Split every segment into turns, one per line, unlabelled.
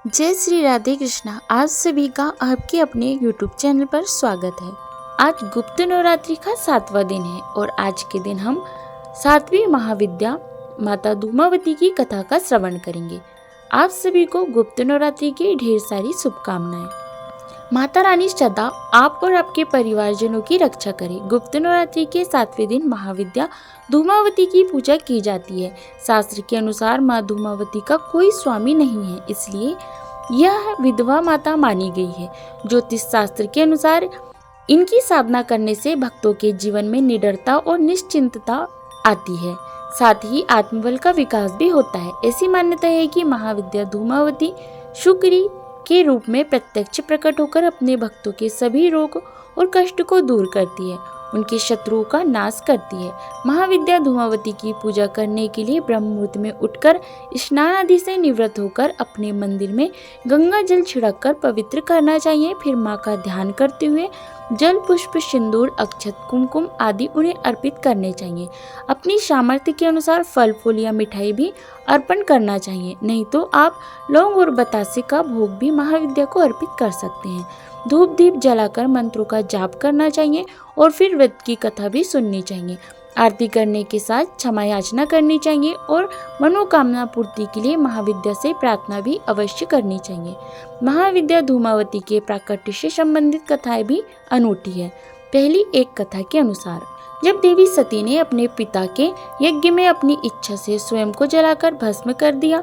जय श्री राधे कृष्णा। आज सभी का आपके अपने YouTube चैनल पर स्वागत है। आज गुप्त नवरात्रि का 7वां दिन है और आज के दिन हम 7वीं महाविद्या माता धूमावती की कथा का श्रवण करेंगे। आप सभी को गुप्त नवरात्रि की ढेर सारी शुभकामनाएं। माता रानी सदा आप और आपके परिवारजनों की रक्षा करे। गुप्त नवरात्रि के 7वें दिन महाविद्या धूमावती की पूजा की जाती है। शास्त्र के अनुसार माँ धूमावती का कोई स्वामी नहीं है, इसलिए यह विधवा माता मानी गई है। ज्योतिष शास्त्र के अनुसार इनकी साधना करने से भक्तों के जीवन में निडरता और निश्चिंतता आती है, साथ ही आत्मबल का विकास भी होता है। ऐसी मान्यता है कि महाविद्या धूमावती शुक्री के रूप में प्रत्यक्ष प्रकट होकर अपने भक्तों के सभी रोग और कष्ट को दूर करती है, उनके शत्रुओं का नाश करती है। महाविद्या धूमावती की पूजा करने के लिए ब्रह्म मुहूर्त में उठकर स्नान आदि से निवृत्त होकर अपने मंदिर में गंगा जल छिड़ककर पवित्र करना चाहिए। फिर माँ का ध्यान करते हुए जल, पुष्प, सिंदूर, अक्षत, कुमकुम आदि उन्हें अर्पित करने चाहिए। अपनी सामर्थ्य के अनुसार फल फूल या मिठाई भी अर्पण करना चाहिए, नहीं तो आप लौंग और बतासे का भोग भी महाविद्या को अर्पित कर सकते हैं। धूप दीप जलाकर मंत्रों का जाप करना चाहिए और फिर वेद की कथा भी सुननी चाहिए। आरती करने के साथ क्षमा याचना करनी चाहिए और मनोकामना पूर्ति के लिए महाविद्या से प्रार्थना भी अवश्य करनी चाहिए। महाविद्या धूमावती के प्राकट्य से संबंधित कथाएं भी अनूठी है। पहली एक कथा के अनुसार, जब देवी सती ने अपने पिता के यज्ञ में अपनी इच्छा से स्वयं को जलाकर भस्म कर दिया,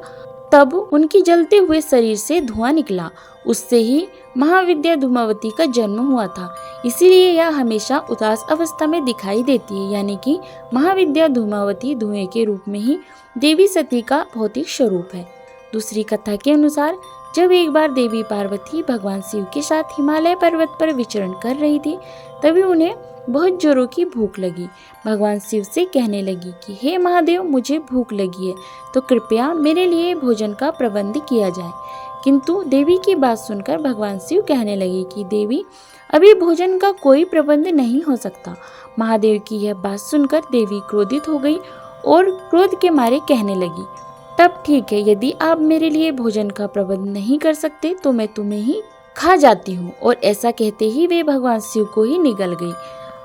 तब उनकी जलते हुए शरीर से धुआं निकला। उससे ही महाविद्या धूमावती का जन्म हुआ था, इसीलिए यह हमेशा उदास अवस्था में दिखाई देती है, यानी कि महाविद्या धूमावती धुएं के रूप में ही देवी सती का भौतिक स्वरूप है। दूसरी कथा के अनुसार, जब एक बार देवी पार्वती भगवान शिव के साथ हिमालय पर्वत पर विचरण कर रही थी, तभी उन्हें बहुत जोरों की भूख लगी। भगवान शिव से कहने लगी कि हे महादेव, मुझे भूख लगी है, तो कृपया मेरे लिए भोजन का प्रबंध किया जाए। किंतु देवी की बात सुनकर भगवान शिव कहने लगे कि देवी, अभी भोजन का कोई प्रबंध नहीं हो सकता। महादेव की यह बात सुनकर देवी क्रोधित हो गई और क्रोध के मारे कहने लगी, तब ठीक है, यदि आप मेरे लिए भोजन का प्रबंध नहीं कर सकते तो मैं तुम्हें ही खा जाती हूँ। और ऐसा कहते ही वे भगवान शिव को ही निगल गई।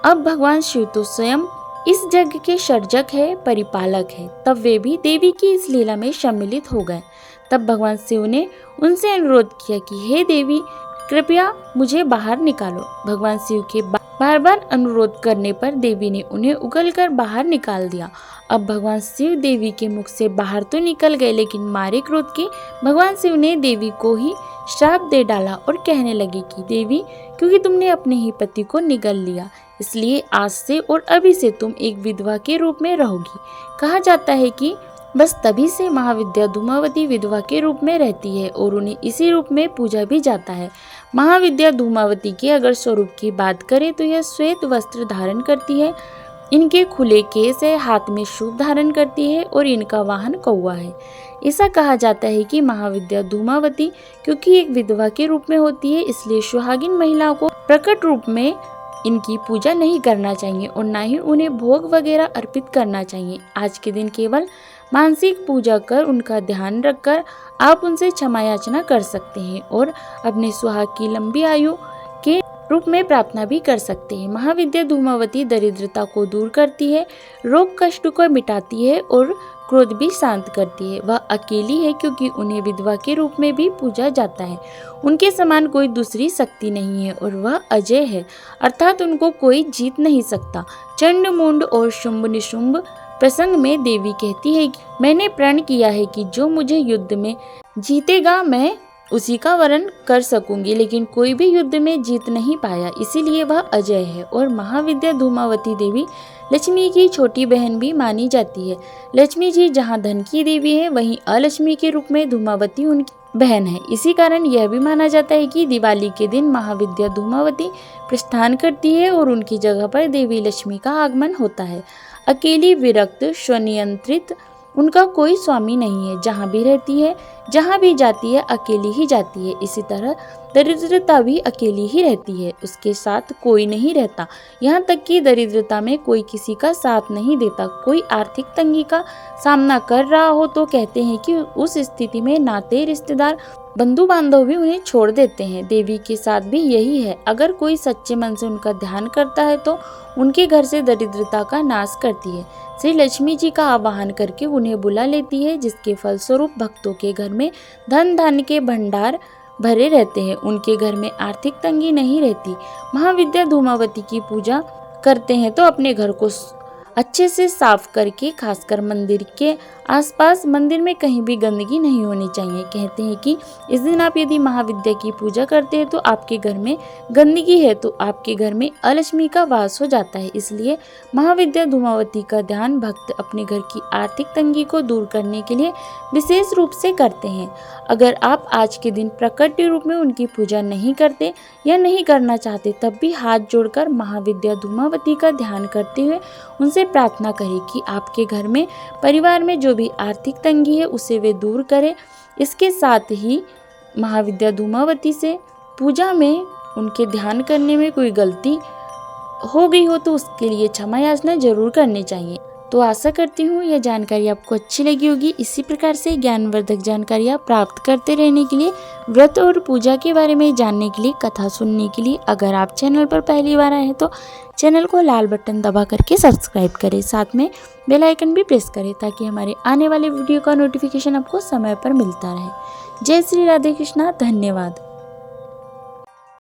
अब भगवान शिव तो स्वयं इस जग के सर्जक है, परिपालक है, तब वे भी देवी की इस लीला में सम्मिलित हो गए। तब भगवान शिव ने उनसे अनुरोध किया कि हे देवी, कृपया मुझे बाहर निकालो। भगवान शिव के बार बार अनुरोध करने पर देवी ने उन्हें उगलकर बाहर निकाल दिया। अब भगवान शिव देवी के मुख से बाहर तो निकल गए, लेकिन मारे क्रोध के भगवान शिव ने देवी को ही श्राप दे डाला और कहने लगे कि देवी, क्योंकि तुमने अपने ही पति को निगल लिया, इसलिए आज से और अभी से तुम एक विधवा के रूप में रहोगी। कहा जाता है कि बस तभी से महाविद्या धूमावती विधवा के रूप में रहती है और उन्हें इसी रूप में पूजा भी जाता है। महाविद्या धूमावती के अगर स्वरूप की बात करें तो यह श्वेत वस्त्र धारण करती है, इनके खुले केस है, हाथ में शूल धारण करती है और इनका वाहन कौवा है। ऐसा कहा जाता है कि महाविद्या धूमावती क्योंकि एक विधवा के रूप में होती है, इसलिए सुहागिन महिलाओं को प्रकट रूप में इनकी पूजा नहीं करना चाहिए और ना ही उन्हें भोग वगैरह अर्पित करना चाहिए। आज के दिन केवल मानसिक पूजा कर उनका ध्यान रखकर आप उनसे क्षमा याचना कर सकते हैं और अपने सुहाग की लंबी आयु के रूप में प्रार्थना भी कर सकते हैं। महाविद्या धूमावती दरिद्रता को दूर करती है, रोग कष्ट को मिटाती है और क्रोध भी शांत करती है। वह अकेली है क्योंकि उन्हें विधवा के रूप में भी पूजा जाता है। उनके समान कोई दूसरी शक्ति नहीं है और वह अजय है, अर्थात उनको कोई जीत नहीं सकता। चंड मुंड और शुंभ निशुंभ प्रसंग में देवी कहती है कि मैंने प्रण किया है कि जो मुझे युद्ध में जीतेगा मैं उसी का वरण कर सकूंगी, लेकिन कोई भी युद्ध में जीत नहीं पाया, इसीलिए वह अजय है। और महाविद्या धूमावती देवी लक्ष्मी की छोटी बहन भी मानी जाती है। लक्ष्मी जी जहाँ धन की देवी है, वहीं अलक्ष्मी के रूप में धूमावती उनकी बहन है। इसी कारण यह भी माना जाता है कि दिवाली के दिन महाविद्या धूमावती प्रस्थान करती है और उनकी जगह पर देवी लक्ष्मी का आगमन होता है। अकेली, विरक्त, स्वनियंत्रित, उनका कोई स्वामी नहीं है। जहाँ भी रहती है, जहाँ भी जाती है, अकेली ही जाती है। इसी तरह दरिद्रता भी अकेली ही रहती है, उसके साथ कोई नहीं रहता। यहाँ तक कि दरिद्रता में कोई किसी का साथ नहीं देता। कोई आर्थिक तंगी का सामना कर रहा हो तो कहते हैं कि उस स्थिति में नाते, रिश्तेदार बंधु बांधव भी उन्हें छोड़ देते हैं। देवी के साथ भी यही है, अगर कोई सच्चे मन से उनका ध्यान करता है तो उनके घर से दरिद्रता का नाश करती है। श्री लक्ष्मी जी का आवाहन करके उन्हें बुला लेती है, जिसके फलस्वरूप भक्तों के घर में धन धान्य के भंडार भरे रहते हैं। उनके घर में आर्थिक तंगी नहीं रहती। महाविद्या धूमावती की पूजा करते हैं तो अपने घर को अच्छे से साफ करके, खासकर मंदिर के आसपास, मंदिर में कहीं भी गंदगी नहीं होनी चाहिए। कहते हैं कि इस दिन आप यदि महाविद्या की पूजा करते हैं तो आपके घर में गंदगी है तो आपके घर में अलक्ष्मी का वास हो जाता है। इसलिए महाविद्या धूमावती का ध्यान भक्त अपने घर की आर्थिक तंगी को दूर करने के लिए विशेष रूप से करते हैं। अगर आप आज के दिन प्रकट रूप में उनकी पूजा नहीं करते या नहीं करना चाहते, तब भी हाथ जोड़कर महाविद्या धूमावती का ध्यान करते हुए उनसे प्रार्थना करें कि आपके घर में, परिवार में जो भी आर्थिक तंगी है उसे वे दूर करें। इसके साथ ही महाविद्या धूमावती से पूजा में, उनके ध्यान करने में कोई गलती हो गई हो तो उसके लिए क्षमा याचना जरूर करनी चाहिए। तो आशा करती हूँ यह जानकारी आपको अच्छी लगी होगी। इसी प्रकार से ज्ञानवर्धक जानकारियाँ प्राप्त करते रहने के लिए, व्रत और पूजा के बारे में जानने के लिए, कथा सुनने के लिए अगर आप चैनल पर पहली बार आए हैं तो चैनल को लाल बटन दबा करके सब्सक्राइब करें, साथ में बेल आइकन भी प्रेस करें ताकि हमारे आने वाले वीडियो का नोटिफिकेशन आपको समय पर मिलता रहे। जय श्री राधे कृष्णा। धन्यवाद।